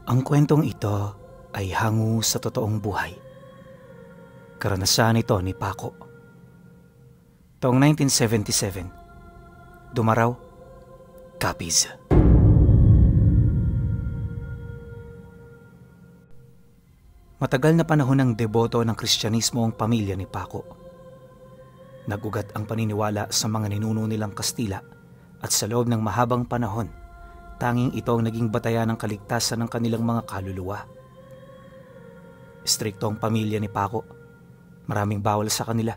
Ang kwentong ito ay hango sa totoong buhay. Karanasan ito ni Paco. Taong 1977, Dumaraw, Capiz. Matagal na panahon ng deboto ng Kristyanismo ang pamilya ni Paco. Nagugat ang paniniwala sa mga ninuno nilang Kastila at sa loob ng mahabang panahon, tanging ito ang naging batayan ng kaligtasan ng kanilang mga kaluluwa. Istrikto ang pamilya ni Paco. Maraming bawal sa kanila,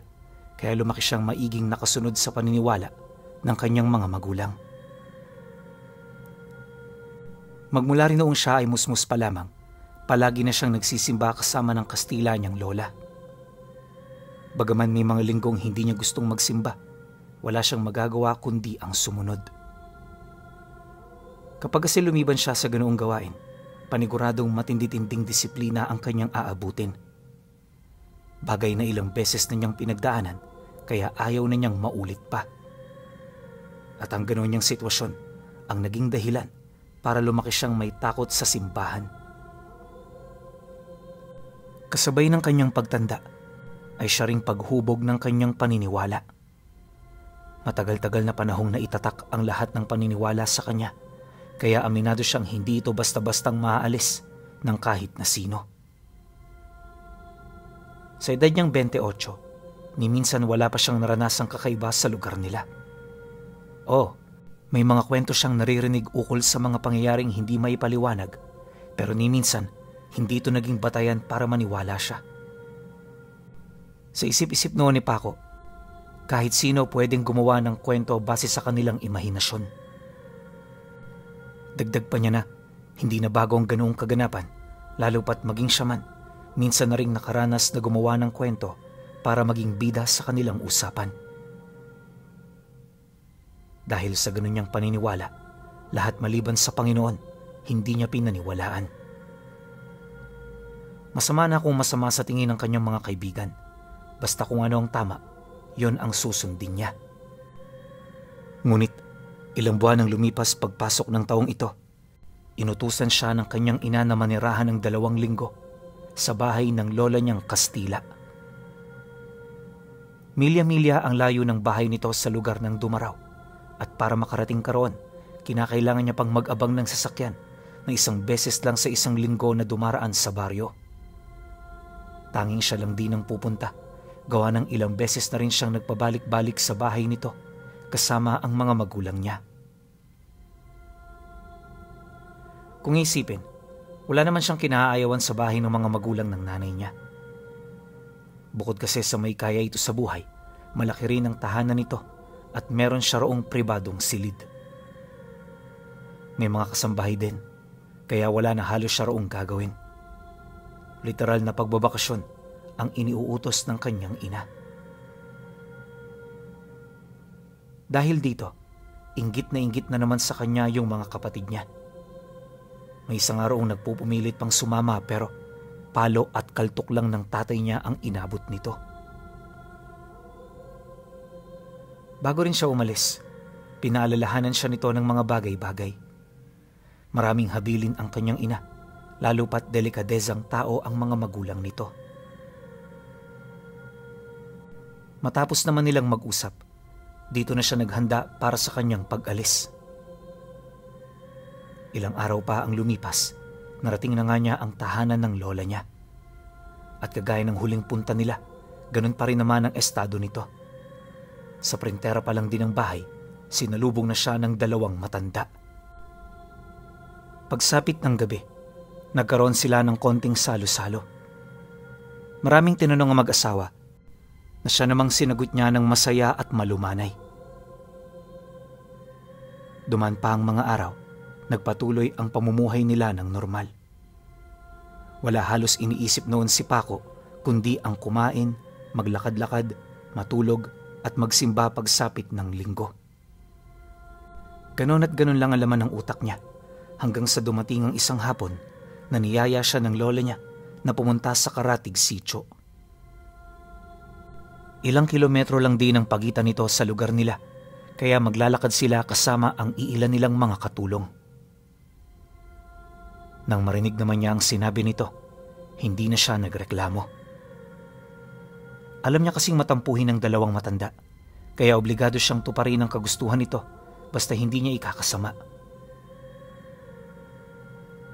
kaya lumaki siyang maiging nakasunod sa paniniwala ng kanyang mga magulang. Magmula rin noong siya ay musmus pa lamang, palagi na siyang nagsisimba kasama ng Kastila niyang lola. Bagaman may mga linggong hindi niya gustong magsimba, wala siyang magagawa kundi ang sumunod. Kapag kasi lumiban siya sa ganoong gawain, paniguradong matindi-tinding disiplina ang kanyang aabutin. Bagay na ilang beses na niyang pinagdaanan, kaya ayaw na niyang maulit pa. At ang ganoon niyang sitwasyon ang naging dahilan para lumaki siyang may takot sa simbahan. Kasabay ng kanyang pagtanda ay siya ring paghubog ng kanyang paniniwala. Matagal-tagal na panahong naitatak ang lahat ng paniniwala sa kanya, kaya aminado siyang hindi ito basta-bastang maaalis ng kahit na sino. Sa edad niyang 28, ni minsan wala pa siyang naranasang kakaiba sa lugar nila. May mga kwento siyang naririnig ukol sa mga pangyayaring hindi maipaliwanag, pero ni minsan hindi ito naging batayan para maniwala siya. Sa isip-isip noon ni Paco, kahit sino pwedeng gumawa ng kwento base sa kanilang imahinasyon. Dagdag pa niya na, hindi na bago ang ganoong kaganapan, lalo pat maging siya man, minsan na ring nakaranas na gumawa ng kwento para maging bida sa kanilang usapan. Dahil sa ganun niyang paniniwala, lahat maliban sa Panginoon, hindi niya pinaniwalaan. Masama na kung masama sa tingin ng kanyang mga kaibigan. Basta kung ano ang tama, yon ang susundin niya. Ngunit, ilang buwan ang lumipas pagpasok ng taong ito, inutusan siya ng kanyang ina na manirahan ng 2 linggo sa bahay ng lola niyang Kastila. Milya-milya ang layo ng bahay nito sa lugar ng Dumaraw, at para makarating karoon, kinakailangan niya pang mag-abang ng sasakyan na 1 beses lang sa 1 linggo na dumaraan sa baryo. Tanging siya lang din ang pupunta, gawa ng ilang beses na rin siyang nagpabalik-balik sa bahay nito kasama ang mga magulang niya. Kung isipin, wala naman siyang kinaayawan sa bahay ng mga magulang ng nanay niya. Bukod kasi sa may kaya ito sa buhay, malaki rin ang tahanan nito at meron siya roong pribadong silid. May mga kasambahay din, kaya wala na halos siya roong gagawin. Literal na pagbabakasyon ang iniuutos ng kanyang ina. Dahil dito, inggit na naman sa kanya yung mga kapatid niya. May isang araong nagpupumilit pang sumama pero palo at kaltok lang ng tatay niya ang inabot nito. Bago rin siya umalis, pinaalalahanan siya nito ng mga bagay-bagay. Maraming habilin ang kanyang ina, lalo pat delikadezang tao ang mga magulang nito. Matapos naman nilang mag-usap, dito na siya naghanda para sa kanyang pag-alis. Ilang araw pa ang lumipas, narating na nga niya ang tahanan ng lola niya. At kagaya ng huling punta nila, ganun pa rin naman ang estado nito. Sa printera pa lang din ng bahay, sinalubong na siya ng 2 matanda. Pagsapit ng gabi, nagkaroon sila ng konting salo-salo. Maraming tinanong ang mag-asawa na siya namang sinagot niya ng masaya at malumanay. Duman pa ang mga araw, nagpatuloy ang pamumuhay nila ng normal. Wala halos iniisip noon si Paco kundi ang kumain, maglakad-lakad, matulog at magsimba pagsapit ng linggo. Ganon at ganon lang ang laman ng utak niya hanggang sa dumating ang isang hapon na niyaya siya ng lola niya na pumunta sa Karatig Sitio. Ilang kilometro lang din ang pagitan nito sa lugar nila, kaya maglalakad sila kasama ang iilan nilang mga katulong. Nang marinig naman niya ang sinabi nito, hindi na siya nagreklamo. Alam niya kasing matampuhin ng dalawang matanda, kaya obligado siyang tuparin ang kagustuhan nito basta hindi niya ikakasama.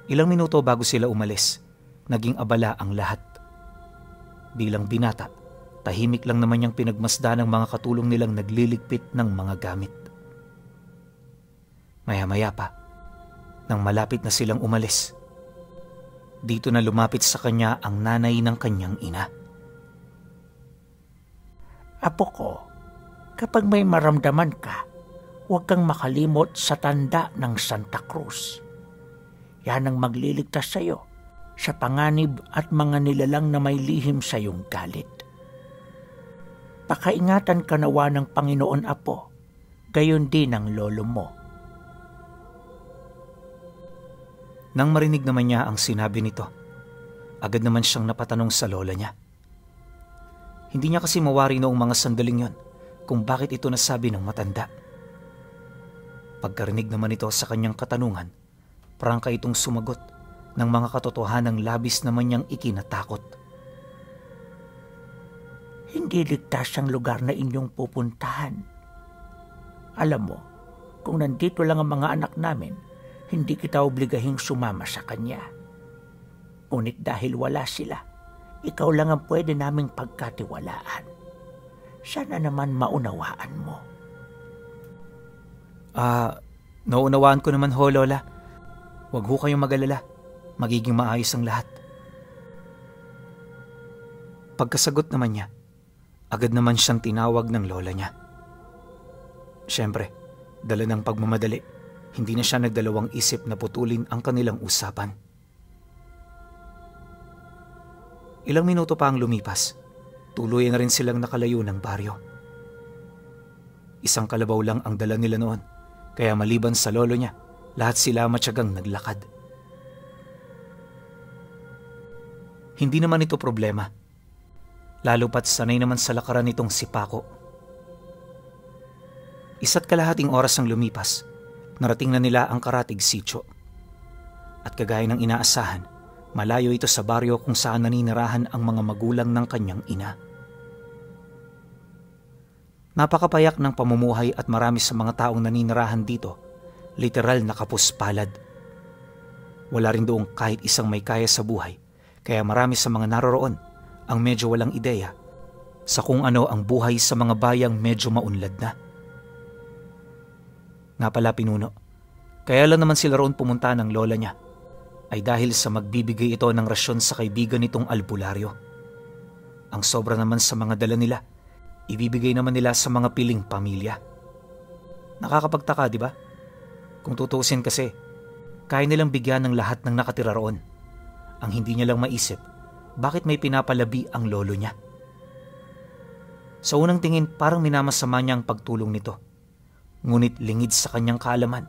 Ilang minuto bago sila umalis, naging abala ang lahat. Bilang binata, tahimik lang naman niyang pinagmasdan ng mga katulong nilang nagliligpit ng mga gamit. Maya-maya pa, nang malapit na silang umalis, dito na lumapit sa kanya ang nanay ng kanyang ina. Apo ko, kapag may maramdaman ka, huwag kang makalimot sa tanda ng Santa Cruz. Yan ang magliligtas sa iyo sa panganib at mga nilalang na may lihim sa iyong galit. Pakaingatan ka nawa ng Panginoon, Apo, gayon din ang lolo mo. Nang marinig naman niya ang sinabi nito, agad naman siyang napatanong sa lola niya. Hindi niya kasi mawari noong mga sandaling yon kung bakit ito nasabi ng matanda. Pagkarinig naman ito sa kanyang katanungan, prangka itong sumagot ng mga katotohanang labis naman niyang ikinatakot. Hindi ligtas ang lugar na inyong pupuntahan. Alam mo, kung nandito lang ang mga anak namin, hindi kita obligahing sumama sa kanya. Ngunit dahil wala sila, ikaw lang ang pwede naming pagkatiwalaan. Sana naman maunawaan mo. Naunawaan ko naman ho, Lola. Huwag ho kayong mag-alala. Magiging maayos ang lahat. Pagkasagot naman niya, agad naman siyang tinawag ng lola niya. Siyempre, dala ng pagmamadali, hindi na siya nagdalawang isip na putulin ang kanilang usapan. Ilang minuto pa ang lumipas, tuluyan na rin silang nakalayo ng baryo. Isang kalabaw lang ang dala nila noon, kaya maliban sa lolo niya, lahat sila matyagang naglakad. Hindi naman ito problema, lalo pat sanay naman sa lakaran nitong si Paco. Isa't kalahating oras ang lumipas, narating na nila ang Karatig Sitio. At kagaya ng inaasahan, malayo ito sa baryo kung saan naninirahan ang mga magulang ng kanyang ina. Napakapayak ng pamumuhay at marami sa mga taong naninirahan dito, literal na kapuspalad. Wala rin doong kahit isang may kaya sa buhay, kaya marami sa mga naroroon ang medyo walang ideya sa kung ano ang buhay sa mga bayang medyo maunlad na. Nga pala, Pinuno, kaya lang naman sila roon pumunta ng lola niya ay dahil sa magbibigay ito ng rasyon sa kaibigan nitong albularyo. Ang sobra naman sa mga dala nila, ibibigay naman nila sa mga piling pamilya. Nakakapagtaka, di ba? Kung tutuusin kasi, kaya nilang bigyan ng lahat ng nakatira roon. Ang hindi niya lang maisip, bakit may pinapalabi ang lolo niya? Sa unang tingin, parang minamasama niya ang pagtulong nito. Ngunit lingid sa kanyang kaalaman,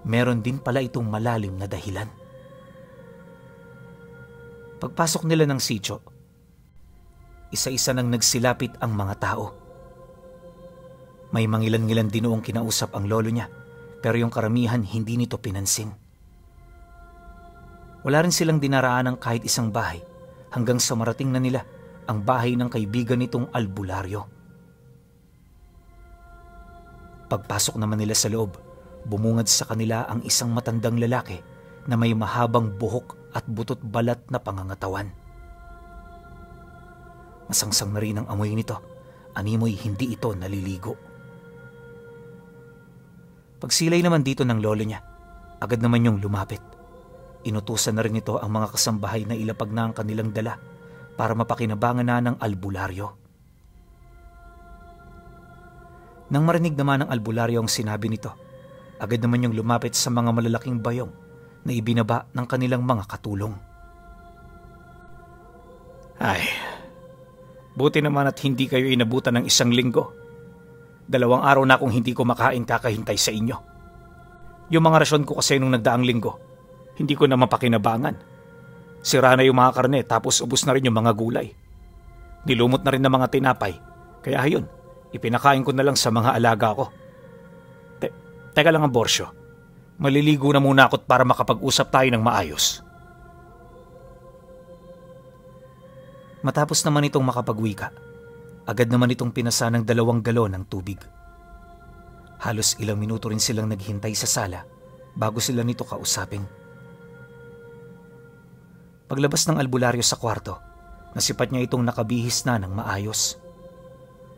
meron din pala itong malalim na dahilan. Pagpasok nila ng sitio, isa-isa nang nagsilapit ang mga tao. May mangilan-ngilan din noong kinausap ang lolo niya, pero yung karamihan hindi nito pinansin. Wala rin silang dinaraan ng kahit isang bahay hanggang sa marating na nila ang bahay ng kaibigan nitong albularyo. Pagpasok naman nila sa loob, bumungad sa kanila ang isang matandang lalaki na may mahabang buhok at butot balat na pangangatawan. Masangsang na rin ang amoy nito, animoy hindi ito naliligo. Pagsilay naman dito ng lolo niya, agad naman yung lumapit. Inutusan na rin ito ang mga kasambahay na ilapag na ang kanilang dala para mapakinabangan na ng albularyo. Nang marinig naman ng albularyo ang sinabi nito, agad naman yung lumapit sa mga malalaking bayong na ibinaba ng kanilang mga katulong. Ay, buti naman at hindi kayo inabutan ng 1 linggo. 2 araw na akong hindi ko makain kakahintay sa inyo. Yung mga rasyon ko kasi nung nagdaang linggo, hindi ko na mapakinabangan. Sira na yung mga karne tapos ubos na rin yung mga gulay. Nilumot na rin ng mga tinapay, kaya ayun, ipinakain ko na lang sa mga alaga ko. Teka lang, Amborsyo. Maliligo na muna ako't para makapag-usap tayo ng maayos. Matapos naman itong makapagwika, agad naman itong pinasa ng 2 galon ng tubig. Halos ilang minuto rin silang naghintay sa sala bago sila nito kausapin. Paglabas ng albularyo sa kwarto, nasipat niya itong nakabihis na ng maayos.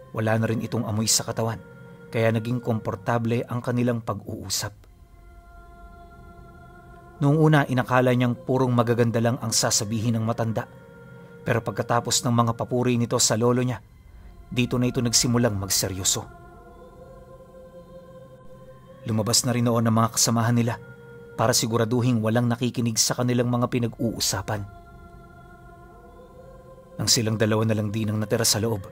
Wala na rin itong amoy sa katawan, kaya naging komportable ang kanilang pag-uusap. Noong una, inakala niyang purong magaganda lang ang sasabihin ng matanda. Pero pagkatapos ng mga papuri nito sa lolo niya, dito na ito nagsimulang magseryoso. Lumabas na rin noon ang mga kasamahan nila para siguraduhin walang nakikinig sa kanilang mga pinag-uusapan. Nang silang 2 na lang din ang natira sa loob,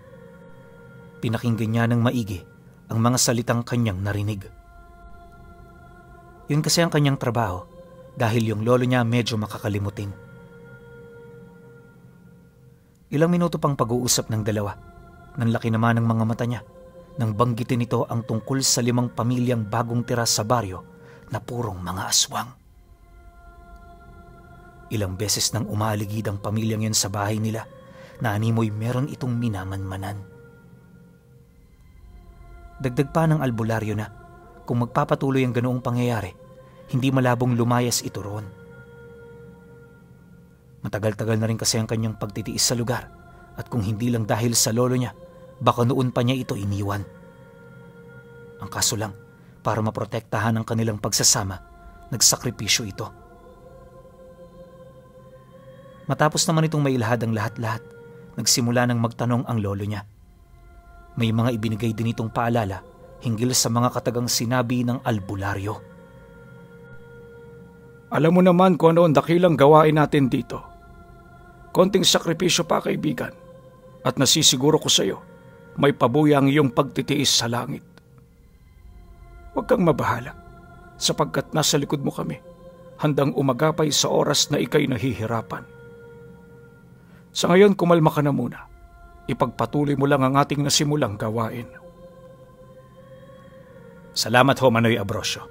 pinakinggan niya ng maigi ang mga salitang kanyang narinig. Yun kasi ang kanyang trabaho dahil yung lolo niya medyo makakalimutin. Ilang minuto pang pag-uusap ng dalawa, nanlaki naman ang mga mata niya nang banggitin nito ang tungkol sa 5 pamilyang bagong tira sa baryo na purong mga aswang. Ilang beses nang umaaligid ang pamilyang yun sa bahay nila na animoy meron itong minamanmanan. Dagdag pa ng albularyo na kung magpapatuloy ang ganoong pangyayari, hindi malabong lumayas ito roon. Matagal-tagal na rin kasi ang kanyang pagtitiis sa lugar at kung hindi lang dahil sa lolo niya, baka noon pa niya ito iniwan. Ang kaso lang, para maprotektahan ang kanilang pagsasama, nagsakripisyo ito. Matapos naman itong mailahad ang lahat-lahat, nagsimula nang magtanong ang lolo niya. May mga ibinigay din itong paalala hinggil sa mga katagang sinabi ng albularyo. Alam mo naman kung ano ang dakilang gawain natin dito. Konting sakripisyo pa, kaibigan, at nasisiguro ko sa iyo, may pabuya ang iyong pagtitiis sa langit. Huwag kang mabahala, sapagkat nasa likod mo kami, handang umagapay sa oras na ikay nahihirapan. Sa ngayon, kumalma ka na muna. Ipagpatuloy mo lang ang ating nasimulang gawain. Salamat ho, Manoy Abrosio.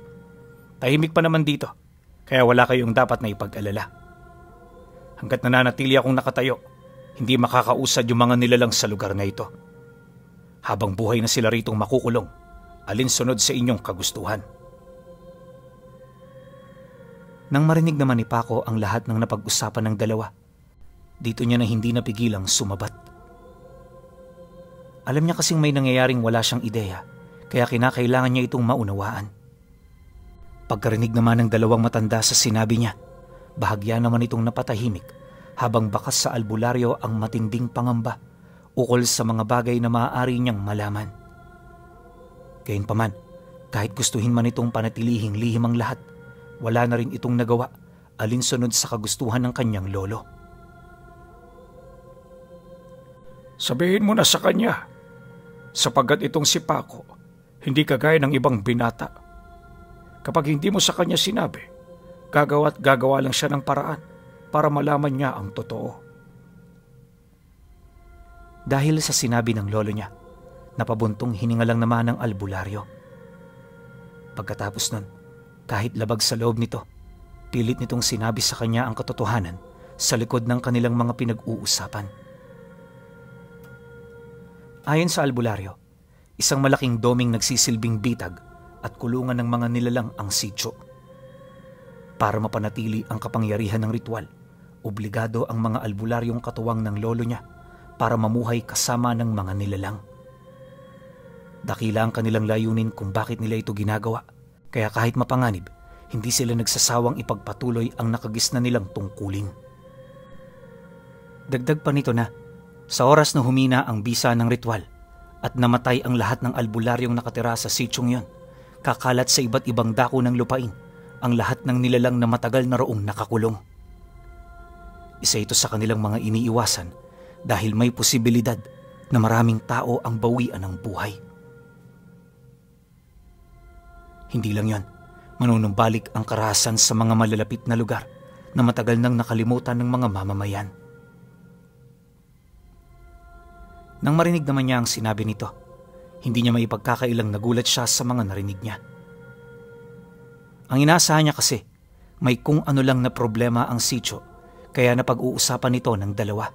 Tahimik pa naman dito, kaya wala kayong dapat na ipag-alala. Hanggat nananatili akong nakatayo, hindi makakausad yung mga nilalang sa lugar na ito. Habang buhay na sila ritong makukulong, alinsunod sa inyong kagustuhan. Nang marinig naman ni Paco ang lahat ng napag-usapan ng dalawa, dito niya na hindi napigilang sumabat. Alam niya kasing may nangyayaring wala siyang ideya, kaya kinakailangan niya itong maunawaan. Pagkarinig naman ng 2 matanda sa sinabi niya, bahagya naman itong napatahimik habang bakas sa albularyo ang matinding pangamba ukol sa mga bagay na maaari niyang malaman. Gayunpaman, kahit gustuhin man itong panatilihing lihim ang lahat, wala na rin itong nagawa alinsunod sa kagustuhan ng kanyang lolo. Sabihin mo na sa kanya, sapagkat itong si Paco, hindi kagaya ng ibang binata. Kapag hindi mo sa kanya sinabi, gagawa't gagawa lang siya ng paraan para malaman niya ang totoo. Dahil sa sinabi ng lolo niya, napabuntong hininga lang naman ang albularyo. Pagkatapos nun, kahit labag sa loob nito, pilit nitong sinabi sa kanya ang katotohanan sa likod ng kanilang mga pinag-uusapan. Ayon sa albularyo, isang malaking doming nagsisilbing bitag at kulungan ng mga nilalang ang sityo. Para mapanatili ang kapangyarihan ng ritual, obligado ang mga albularyong katuwang ng lolo niya para mamuhay kasama ng mga nilalang. Dakila ang kanilang layunin kung bakit nila ito ginagawa, kaya kahit mapanganib, hindi sila nagsasawang ipagpatuloy ang nakagisna nilang tungkulin. Dagdag pa nito na, sa oras na humina ang bisa ng ritual at namatay ang lahat ng albularyong nakatira sa sityong yon, kakalat sa iba't ibang dako ng lupain ang lahat ng nilalang na matagal na roong nakakulong. Isa ito sa kanilang mga iniiwasan dahil may posibilidad na maraming tao ang bawian ng buhay. Hindi lang yon, manunumbalik ang karahasan sa mga malalapit na lugar na matagal nang nakalimutan ng mga mamamayan. Nang marinig naman niya ang sinabi nito, hindi niya maipagkakailang nagulat siya sa mga narinig niya. Ang inaasahan niya kasi, may kung ano lang na problema ang sityo, kaya napag-uusapan nito ng dalawa.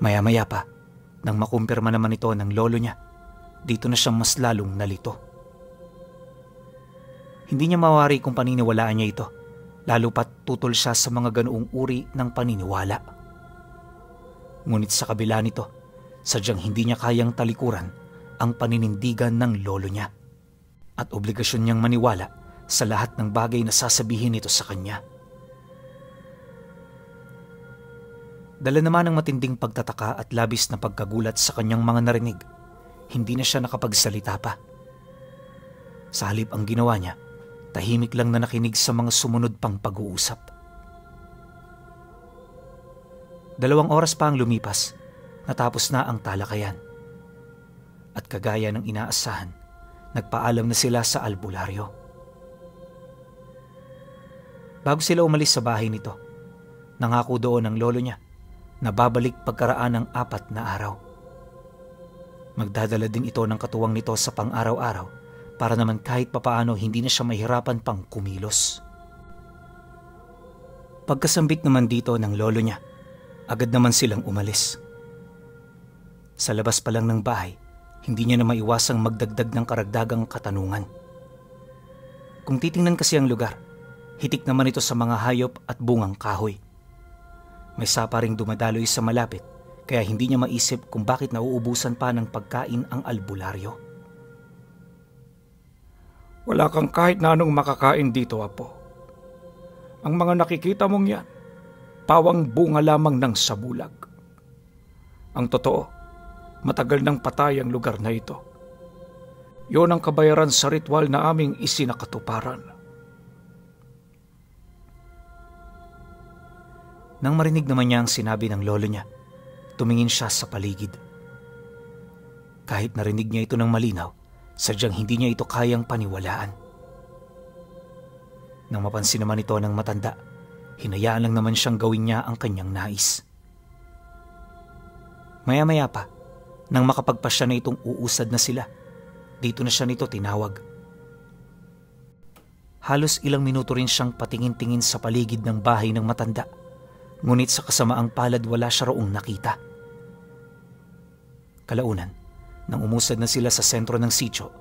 Maya-maya pa, nang makumpirma naman ito ng lolo niya, dito na siyang mas lalong nalito. Hindi niya mawari kung paniniwalaan niya ito, lalo pat tutol siya sa mga ganoong uri ng paniniwala. Ngunit sa kabila nito, sadyang hindi niya kayang talikuran ang paninindigan ng lolo niya at obligasyon niyang maniwala sa lahat ng bagay na sasabihin nito sa kanya. Dala naman ng matinding pagtataka at labis na pagkagulat sa kanyang mga narinig, hindi na siya nakapagsalita pa. Sa halip ang ginawa niya, tahimik lang na nakinig sa mga sumunod pang pag-uusap. 2 oras pa ang lumipas, natapos na ang talakayan. At kagaya ng inaasahan, nagpaalam na sila sa albularyo. Bago sila umalis sa bahay nito, nangako doon ang lolo niya na babalik pagkaraan ng 4 na araw. Magdadala din ito ng katuwang nito sa pang-araw-araw para naman kahit papaano hindi na siya mahirapan pang kumilos. Pagkasambit naman dito ng lolo niya, agad naman silang umalis. Sa labas pa lang ng bahay, hindi niya na maiwasang magdagdag ng karagdagang katanungan. Kung titingnan kasi ang lugar, hitik naman ito sa mga hayop at bungang kahoy. May sapa ring dumadaloy sa malapit, kaya hindi niya maisip kung bakit nauubusan pa ng pagkain ang albularyo. Wala kang kahit na anong makakain dito, Apo. Ang mga nakikita mong yan, pawang bunga lamang ng sabulag. Ang totoo, matagal nang patay ang lugar na ito. Yun ang kabayaran sa ritual na aming isinakatuparan. Nang marinig naman niya ang sinabi ng lolo niya, tumingin siya sa paligid. Kahit narinig niya ito ng malinaw, sadyang hindi niya ito kayang paniwalaan. Nang mapansin naman ito ng matanda, hinayaan lang naman siyang gawin niya ang kanyang nais. Maya-maya pa, nang makapagpasya na itong uusad na sila, dito na siya nito tinawag. Halos ilang minuto rin siyang patingin-tingin sa paligid ng bahay ng matanda, ngunit sa kasamaang palad wala siya roong nakita. Kalaunan, nang umusad na sila sa sentro ng sitio,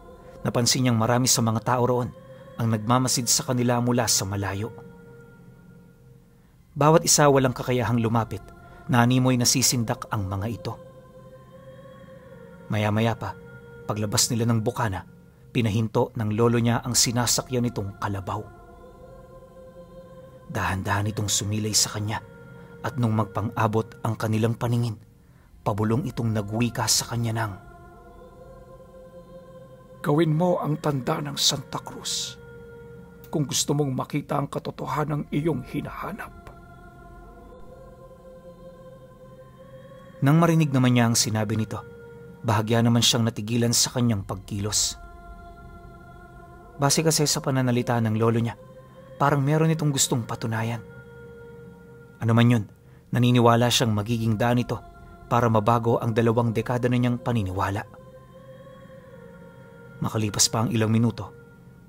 napansin niyang marami sa mga tao roon ang nagmamasid sa kanila mula sa malayo. Bawat isa walang kakayahang lumapit, na animoy nasisindak ang mga ito. Maya-maya pa, paglabas nila ng bukana, pinahinto ng lolo niya ang sinasakyan nitong kalabaw. Dahan-dahan itong sumilay sa kanya, at nung magpang-abot ang kanilang paningin, pabulong itong nagwika sa kanya ng, "Gawin mo ang tanda ng Santa Cruz kung gusto mong makita ang katotohanang iyong hinahanap." Nang marinig naman niya ang sinabi nito, bahagya naman siyang natigilan sa kanyang pagkilos. Base kasi sa pananalita ng lolo niya, parang meron itong gustong patunayan. Ano man yun, naniniwala siyang magiging daan ito para mabago ang 2 dekada na niyang paniniwala. Makalipas pa ang ilang minuto,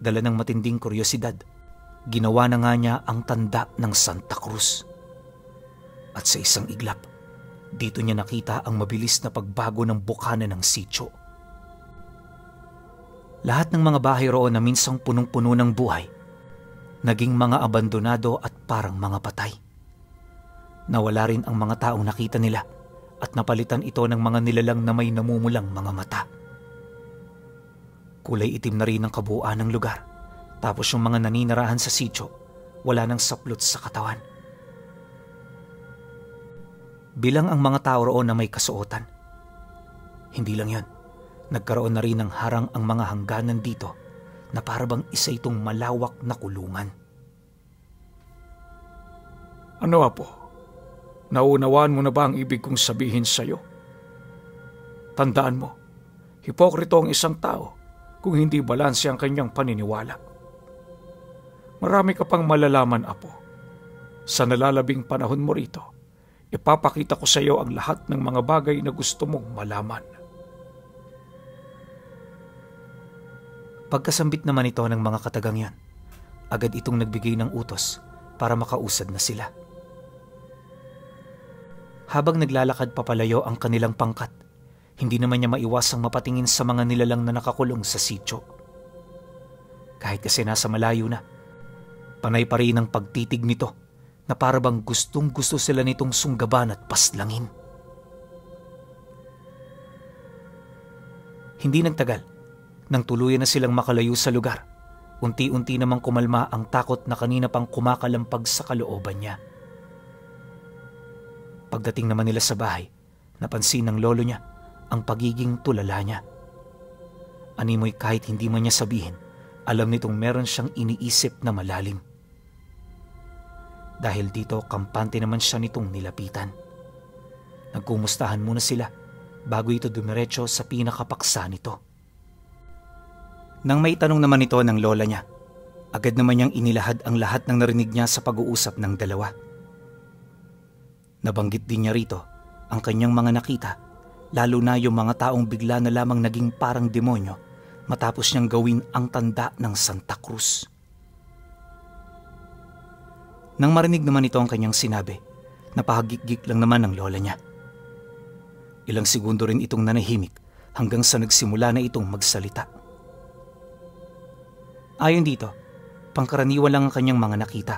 dala ng matinding kuryosidad, ginawa na nga niya ang tanda ng Santa Cruz. At sa isang iglap, dito niya nakita ang mabilis na pagbago ng bukana ng sitio. Lahat ng mga bahay roon na minsang punong-puno ng buhay, naging mga abandonado at parang mga patay. Nawala rin ang mga taong nakita nila at napalitan ito ng mga nilalang na may namumulang mga mata. Kulay itim na rin ang kabuuan ng lugar, tapos yung mga naninirahan sa sitio, wala nang saplot sa katawan. Bilang ang mga tao roon na may kasuotan. Hindi lang yon, nagkaroon na rin ng harang ang mga hangganan dito na parabang isa itong malawak na kulungan. Ano, Apo? Naunawaan mo na ba ang ibig kong sabihin sa iyo? Tandaan mo, hipokrito ang isang tao kung hindi balanse ang kanyang paniniwala. Marami ka pang malalaman, Apo. Sa nalalabing panahon mo rito, ipapakita ko sa iyo ang lahat ng mga bagay na gusto mong malaman. Pagkasambit naman ito ng mga katagang yan, agad itong nagbigay ng utos para makausad na sila. Habang naglalakad papalayo ang kanilang pangkat, hindi naman niya maiwasang mapatingin sa mga nilalang na nakakulong sa sityo. Kahit kasi nasa malayo na, panay pa rin ang pagtitig nito na para bang gustong gusto sila nitong sunggaban at paslangin. Hindi nagtagal, nang tuluyan na silang makalayo sa lugar, unti-unti namang kumalma ang takot na kanina pang kumakalampag sa kalooban niya. Pagdating naman nila sa bahay, napansin ng lolo niya ang pagiging tulala niya. Animoy kahit hindi man niya sabihin, alam nitong meron siyang iniisip na malalim. Dahil dito, kampante naman siya nitong nilapitan. Nagkumustahan muna sila bago ito dumiretso sa pinakapaksa nito. Nang may tanong naman ito ng lola niya, agad naman niyang inilahad ang lahat ng narinig niya sa pag-uusap ng dalawa. Nabanggit din niya rito ang kanyang mga nakita, lalo na yung mga taong bigla na lamang naging parang demonyo matapos niyang gawin ang tanda ng Santa Cruz. Nang marinig naman ito ang kanyang sinabi, napahagik-gik lang naman ng lola niya. Ilang segundo rin itong nanahimik hanggang sa nagsimula na itong magsalita. Ayon dito, pangkaraniwan lang ang kanyang mga nakita.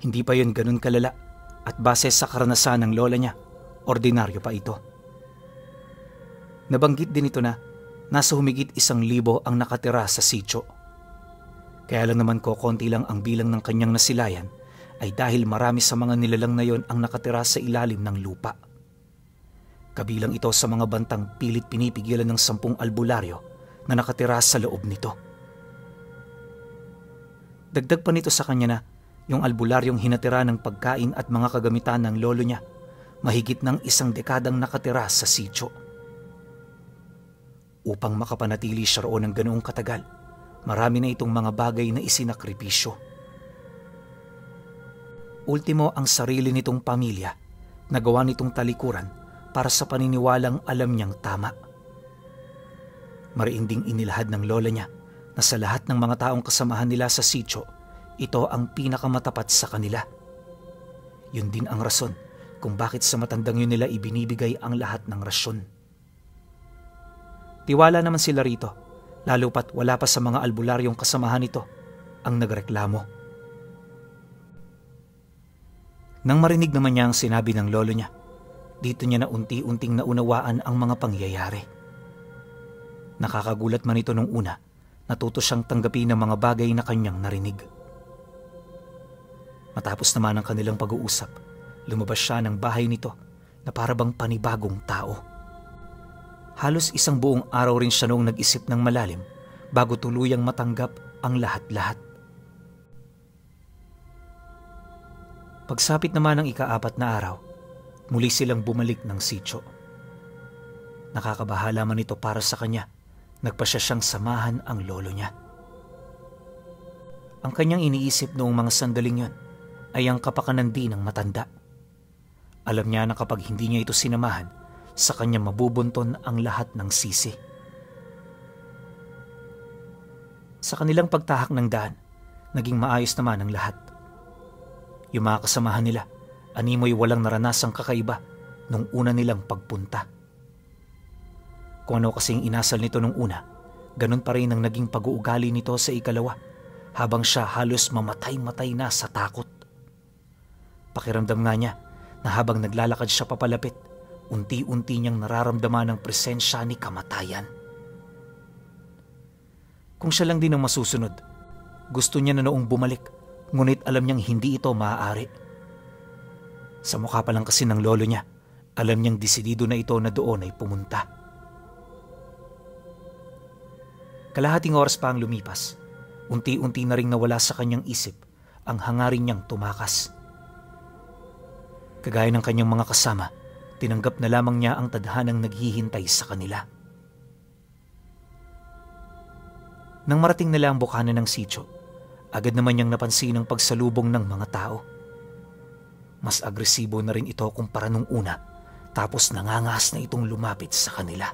Hindi pa yun ganun kalala at base sa karanasan ng lola niya, ordinaryo pa ito. Nabanggit din ito na nasa humigit 1,000 ang nakatira sa sityo. Kaya lang naman konti lang ang bilang ng kanyang nasilayan ay dahil marami sa mga nilalang na yon ang nakatira sa ilalim ng lupa. Kabilang ito sa mga bantang pilit pinipigilan ng 10 albularyo na nakatira sa loob nito. Dagdag pa nito sa kanya na yung albularyong hinatira ng pagkain at mga kagamitan ng lolo niya, mahigit ng 1 dekadang nakatira sa sityo. Upang makapanatili siya roon ng ganoong katagal, marami na itong mga bagay na isinakripisyo. Ultimo ang sarili nitong pamilya na gawa nitong talikuran para sa paniniwalang alam niyang tama. Mariin ding inilahad ng lola niya na sa lahat ng mga taong kasamahan nila sa sityo, ito ang pinakamatapat sa kanila. Yun din ang rason kung bakit sa matandang yun nila ibinibigay ang lahat ng rasyon. Tiwala naman sila rito, lalo pat wala pa sa mga albularyong kasamahan nito ang nagreklamo. Nang marinig naman niya ang sinabi ng lolo niya, dito niya na unti-unting naunawaan ang mga pangyayari. Nakakagulat man ito nung una, natuto siyang tanggapin ang mga bagay na kanyang narinig. Matapos naman ang kanilang pag-uusap, lumabas siya ng bahay nito na para bang panibagong tao. Halos 1 buong araw rin siya noong nag-isip ng malalim bago tuluyang matanggap ang lahat-lahat. Pagsapit naman ng ika-4 na araw, muli silang bumalik ng sityo. Nakakabahala man ito para sa kanya, nagpasya siyang samahan ang lolo niya. Ang kanyang iniisip noong mga sandaling yon ay ang kapakanan din ng matanda. Alam niya na kapag hindi niya ito sinamahan, sa kanya mabubunton ang lahat ng sisi. Sa kanilang pagtahak ng daan, naging maayos naman ang lahat. Yung mga kasamahan nila, animoy walang naranasang kakaiba nung una nilang pagpunta. Kung ano kasing inasal nito nung una, ganun pa rin ang naging pag-uugali nito sa ikalawa, habang siya halos mamatay-matay na sa takot. Pakiramdam nga niya na habang naglalakad siya papalapit, unti-unti niyang nararamdaman ang presensya ni kamatayan. Kung siya lang din ang masusunod, gusto niya na noong bumalik, ngunit alam niyang hindi ito maaari. Sa mukha pa lang kasi ng lolo niya, alam niyang desidido na ito na doon ay pumunta. Kalahating oras pa ang lumipas, unti-unti na ring nawala sa kanyang isip ang hangarin niyang tumakas. Kagaya ng kanyang mga kasama, tinanggap na lamang niya ang tadhanang naghihintay sa kanila. Nang marating nila ang bukana ng sityo, agad naman niyang napansin ang pagsalubong ng mga tao. Mas agresibo na rin ito kumpara nung una, tapos nangangas na itong lumapit sa kanila.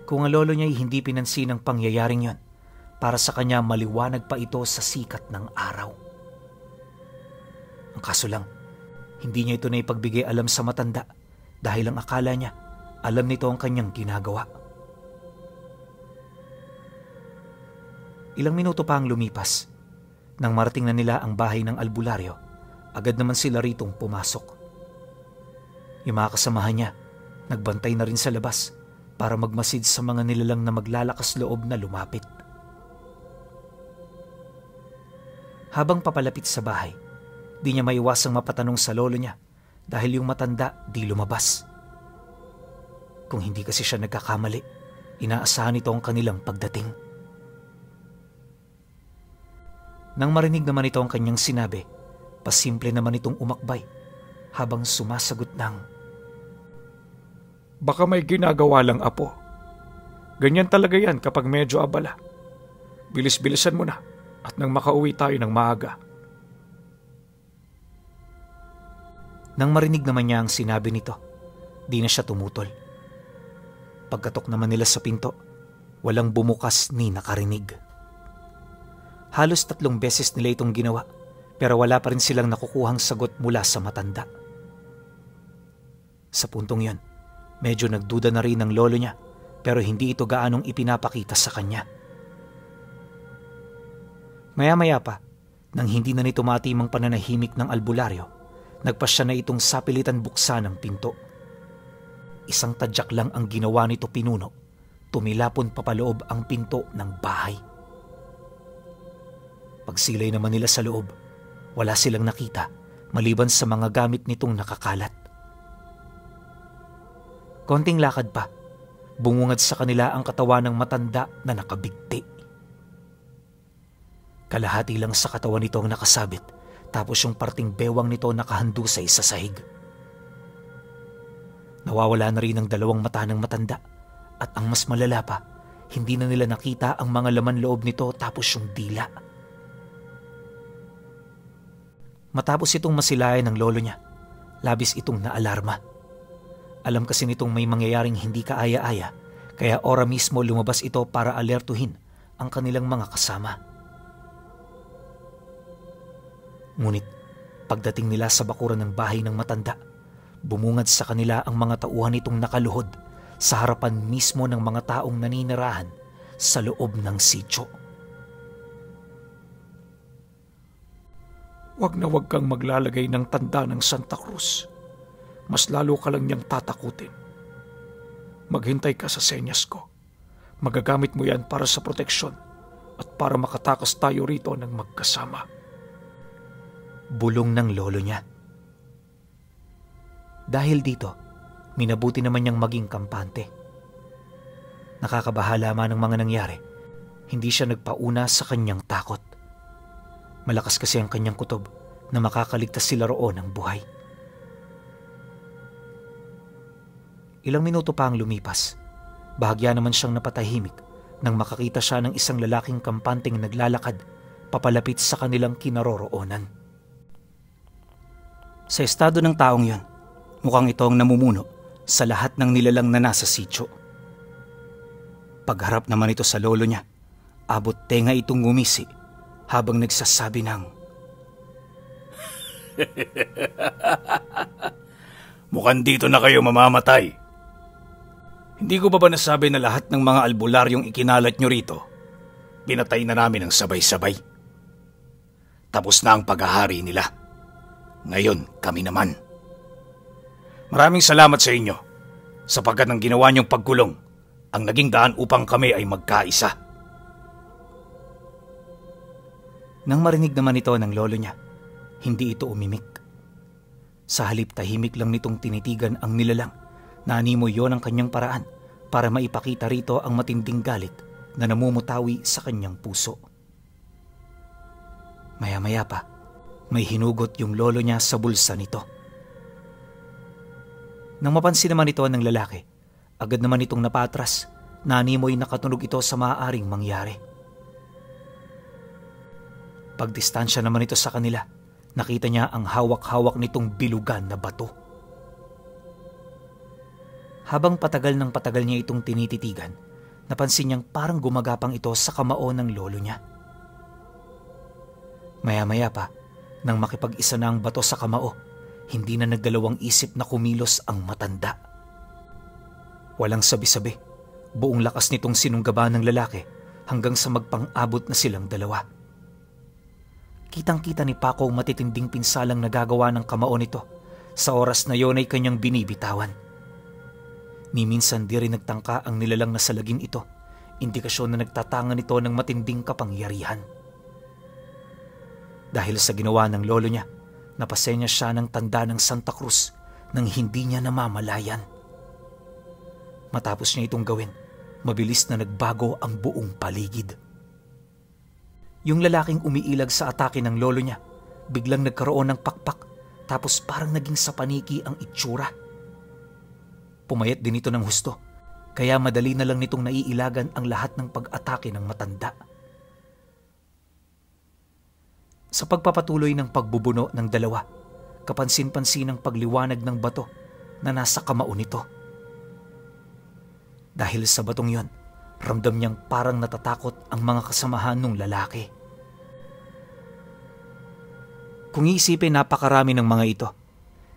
Kung ang lolo niya ay hindi pinansin ang pangyayaring yon, para sa kanya maliwanag pa ito sa sikat ng araw. Ang kaso lang, Hindi niya ito na ipagbigay alam sa matanda dahil ang akala niya alam nito ang kanyang ginagawa. Ilang minuto pa ang lumipas. Nang marating na nila ang bahay ng albularyo, agad naman sila ritong pumasok. Yung mga kasamahan niya, nagbantay na rin sa labas para magmasid sa mga nilalang na maglalakas loob na lumapit. Habang papalapit sa bahay, di niya maiwasang mapatanong sa lolo niya dahil yung matanda di lumabas. Kung hindi kasi siya nagkakamali, inaasahan ito ang kanilang pagdating. Nang marinig naman ito ang kanyang sinabi, pasimple naman itong umakbay habang sumasagot ng, "Baka may ginagawa lang, apo. Ganyan talaga yan kapag medyo abala. Bilis-bilisan mo na at nang makauwi tayo ng maaga." Nang marinig naman niya ang sinabi nito, di na siya tumutol. Pagkatok naman nila sa pinto, walang bumukas ni nakarinig. Halos 3 beses nila itong ginawa pero wala pa rin silang nakukuhang sagot mula sa matanda. Sa puntong yon, medyo nagduda na rin ang lolo niya pero hindi ito gaanong ipinapakita sa kanya. Maya-maya pa, nang hindi na nito matimang pananahimik ng albularyo, nagpasya na itong sapilitan buksan ang pinto. Isang tadyak lang ang ginawa nito pinuno, tumilapon papaloob ang pinto ng bahay. Pagsilay naman nila sa loob, wala silang nakita maliban sa mga gamit nitong nakakalat. Konting lakad pa, bumungad sa kanila ang katawan ng matanda na nakabigti. Kalahati lang sa katawan nito ang nakasabit, tapos yung parting bewang nito nakahandusay sa sahig. Nawawala na rin ang 2 mata ng matanda at ang mas malala pa, hindi na nila nakita ang mga laman loob nito tapos yung dila. Matapos itong masilayan ng lolo niya, labis itong naalarma. Alam kasi nitong may mangyayaring hindi kaaya-aya, kaya ora mismo lumabas ito para alertuhin ang kanilang mga kasama. Ngunit pagdating nila sa bakuran ng bahay ng matanda, bumungad sa kanila ang mga tauhan nitong nakaluhod sa harapan mismo ng mga taong naninirahan sa loob ng sityo. "Wag na wag kang maglalagay ng tanda ng Santa Cruz. Mas lalo ka lang niyang tatakutin. Maghintay ka sa senyas ko. Magagamit mo yan para sa proteksyon at para makatakas tayo rito ng magkasama." Bulong ng lolo niya. Dahil dito, minabuti naman niyang maging kampante. Nakakabahala man ang mga nangyari, hindi siya nagpauna sa kanyang takot. Malakas kasi ang kanyang kutob na makakaligtas sila roon ng buhay. Ilang minuto pa ang lumipas. Bahagya naman siyang napatahimik nang makakita siya ng isang lalaking kampanteng naglalakad papalapit sa kanilang kinaroroonan. Sa estado ng taong yon, mukhang ito ang namumuno sa lahat ng nilalang na nasa sityo. Pagharap naman ito sa lolo niya, abot tenga itong ngumisi habang nagsasabi ng, "Mukhang dito na kayo mamamatay. Hindi ko ba nasabi na lahat ng mga albularyong ikinalat nyo rito, pinatay na namin ng sabay-sabay? Tapos na ang paghahari nila. Ngayon kami naman. Maraming salamat sa inyo, sapagkat ang ginawa niyong pagkulong ang naging daan upang kami ay magkaisa." Nang marinig naman ito ng lolo niya, hindi ito umimik. Sa halip tahimik lang nitong tinitigan ang nilalang, naanimo yon ang kanyang paraan para maipakita rito ang matinding galit na namumutawi sa kanyang puso. Maya-maya pa, may hinugot yung lolo niya sa bulsa nito. Nang mapansin naman ito ng lalaki, agad naman itong napatras, naanimo'y nakatunog ito sa maaaring mangyari. Pagdistansya naman ito sa kanila, nakita niya ang hawak-hawak nitong bilugan na bato. Habang patagal ng patagal niya itong tinititigan, napansin niyang parang gumagapang ito sa kamao ng lolo niya. Maya-maya pa, nang makipag-isa na ang bato sa kamao, hindi na nagdalawang isip na kumilos ang matanda. Walang sabi-sabi, buong lakas nitong sinunggaban ng lalaki hanggang sa magpang-abot na silang dalawa. Kitang-kita ni Paco ang matitinding pinsalang nagagawa ng kamao nito. Sa oras na yon ay kanyang binibitawan. Ni minsan di rin nagtangka ang nilalang na salagin ito, indikasyon na nagtatangan ito ng matinding kapangyarihan. Dahil sa ginawa ng lolo niya, napasenya siya ng tanda ng Santa Cruz nang hindi niya namamalayan. Matapos niya itong gawin, mabilis na nagbago ang buong paligid. Yung lalaking umiilag sa atake ng lolo niya, biglang nagkaroon ng pakpak, tapos parang naging sa paniki ang itsura. Pumayat din ito ng husto, kaya madali na lang nitong naiilagan ang lahat ng pag-atake ng matanda. Sa pagpapatuloy ng pagbubuno ng dalawa, kapansin-pansin ang pagliwanag ng bato na nasa kamao nito. Dahil sa batong yon, ramdam niyang parang natatakot ang mga kasamahan ng lalaki. Kung iisipin, napakarami ng mga ito,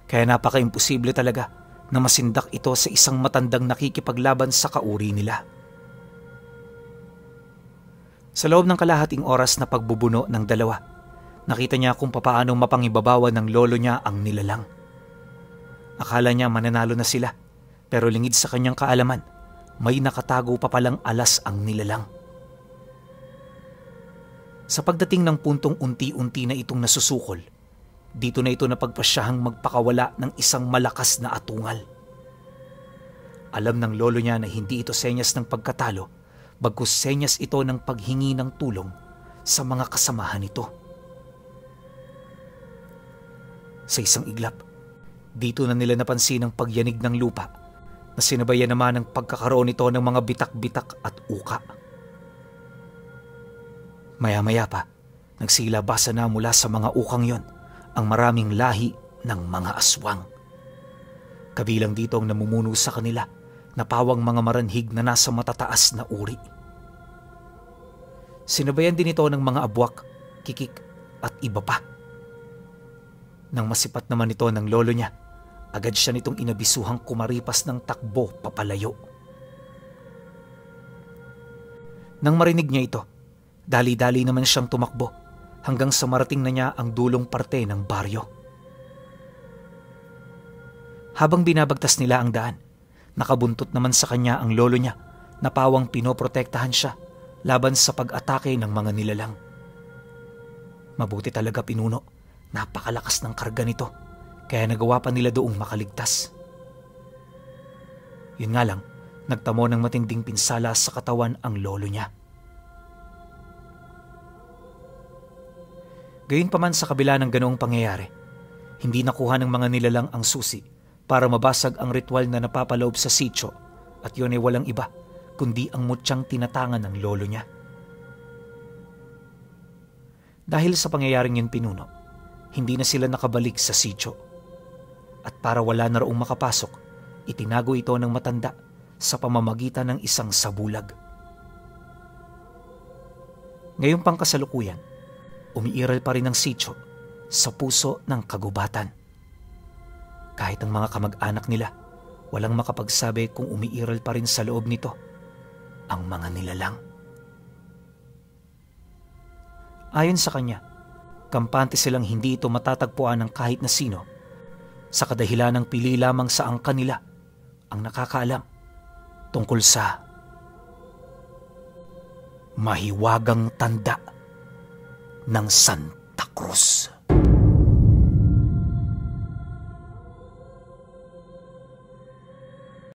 kaya napaka-imposible talaga na masindak ito sa isang matandang nakikipaglaban sa kauri nila. Sa loob ng kalahating oras na pagbubuno ng dalawa, nakita niya kung papaano mapangibabawan ng lolo niya ang nilalang. Akala niya mananalo na sila, pero lingid sa kanyang kaalaman, may nakatago pa palang alas ang nilalang. Sa pagdating ng puntong unti-unti na itong nasusukol, dito na ito napagpasyahang magpakawala ng isang malakas na atungal. Alam ng lolo niya na hindi ito senyas ng pagkatalo, bagkus senyas ito ng paghingi ng tulong sa mga kasamahan nito. Sa isang iglap, dito na nila napansin ang pagyanig ng lupa na sinabayan naman ng pagkakaroon nito ng mga bitak-bitak at uka. Maya-maya pa, nagsilabasa na mula sa mga ukang yon ang maraming lahi ng mga aswang. Kabilang dito ang namumuno sa kanila na pawang mga maranhig na nasa matataas na uri. Sinabayan din ito ng mga abwak, kikik at iba pa. Nang masipat naman ito ng lolo niya, agad siya nitong inabisuhang kumaripas ng takbo papalayo. Nang marinig niya ito, dali-dali naman siyang tumakbo hanggang sa marating na niya ang dulong parte ng baryo. Habang binabagtas nila ang daan, nakabuntot naman sa kanya ang lolo niya na pawang pinoprotektahan siya laban sa pag-atake ng mga nilalang. Mabuti talaga, pinuno, napakalakas ng karga nito, kaya nagawa pa nila doong makaligtas. Yun nga lang, nagtamo ng matinding pinsala sa katawan ang lolo niya. Gayunpaman, sa kabila ng ganoong pangyayari, hindi nakuha ng mga nilalang ang susi para mabasag ang ritual na napapaloob sa sitio, at yun ay walang iba kundi ang mutyang tinatangan ng lolo niya. Dahil sa pangyayaring yun, pinuno, hindi na sila nakabalik sa sitio. At para wala na roong makapasok, itinago ito ng matanda sa pamamagitan ng isang sabulag. Ngayong pangkasalukuyan, umiiral pa rin ang sitio sa puso ng kagubatan. Kahit ang mga kamag-anak nila, walang makapagsabi kung umiiral pa rin sa loob nito ang mga nilalang. Ayon sa kanya, kampante silang hindi ito matatagpuan ng kahit na sino, sa kadahilan ng pili lamang sa angka nila ang nakakaalam tungkol sa mahiwagang tanda ng Santa Cruz.